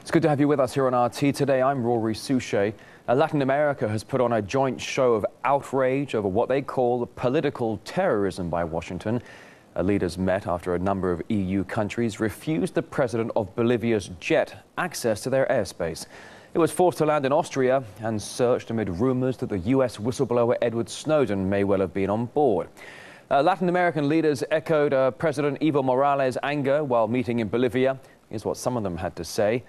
It's good to have you with us here on RT today. I'm Rory Souchet. Latin America has put on a joint show of outrage over what they call political terrorism by Washington. Leaders met after a number of EU countries refused the president of Bolivia's jet access to their airspace. It was forced to land in Austria and searched amid rumors that the US whistleblower Edward Snowden may well have been on board. Latin American leaders echoed President Evo Morales' anger while meeting in Bolivia. Here's what some of them had to say.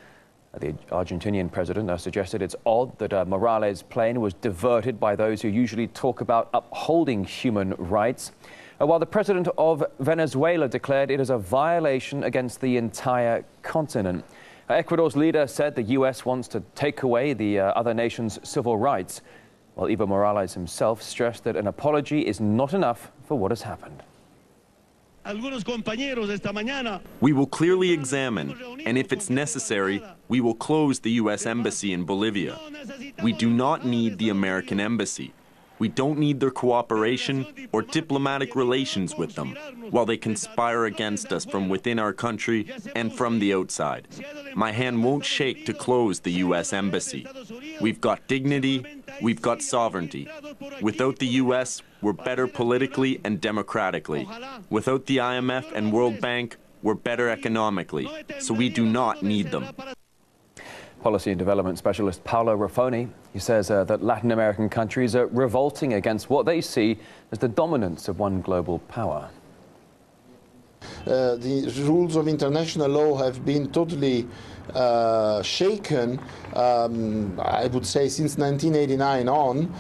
The Argentinian president suggested it's odd that Morales' plane was diverted by those who usually talk about upholding human rights, while the president of Venezuela declared it is a violation against the entire continent. Ecuador's leader said the US wants to take away the other nation's civil rights, while Evo Morales himself stressed that an apology is not enough for what has happened. We will clearly examine, and if it's necessary, we will close the U.S. Embassy in Bolivia. We do not need the American Embassy. We don't need their cooperation or diplomatic relations with them, while they conspire against us from within our country and from the outside. My hand won't shake to close the U.S. Embassy. We've got dignity, we've got sovereignty. Without the U.S., we're better politically and democratically. Without the IMF and World Bank, we're better economically, so we do not need them. Policy and development specialist Paolo Raffoni, he says that Latin American countries are revolting against what they see as the dominance of one global power. The rules of international law have been totally shaken, I would say since 1989 on,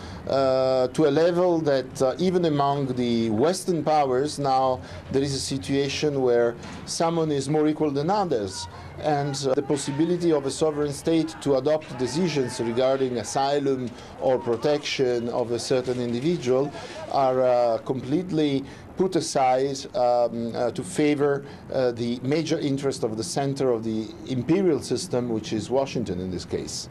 to a level that even among the Western powers now there is a situation where someone is more equal than others. And the possibility of a sovereign state to adopt decisions regarding asylum or protection of a certain individual are completely put aside to favor the major interest of the center of the imperial system, which is Washington in this case.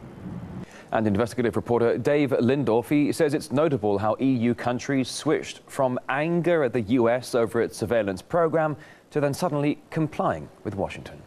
And investigative reporter Dave Lindorf, he says it's notable how EU countries switched from anger at the US over its surveillance program to then suddenly complying with Washington.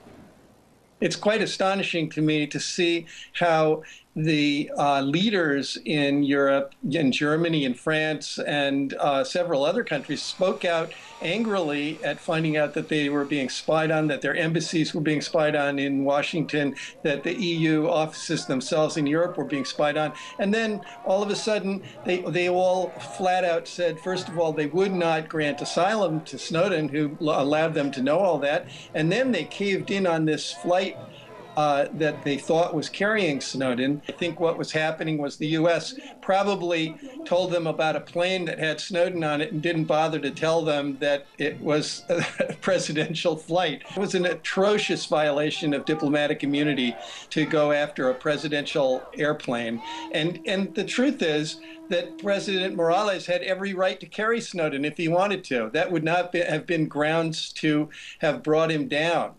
It's quite astonishing to me to see how the leaders in Europe, in Germany, in France, and several other countries spoke out angrily at finding out that they were being spied on, that their embassies were being spied on in Washington, that the EU offices themselves in Europe were being spied on. And then all of a sudden, they all flat out said, first of all, they would not grant asylum to Snowden, who allowed them to know all that. And then they caved in on this flight that they thought was carrying Snowden. I think what was happening was the U.S. probably told them about a plane that had Snowden on it and didn't bother to tell them that it was a presidential flight. It was an atrocious violation of diplomatic immunity to go after a presidential airplane. And the truth is that President Morales had every right to carry Snowden if he wanted to. That would not have been grounds to have brought him down.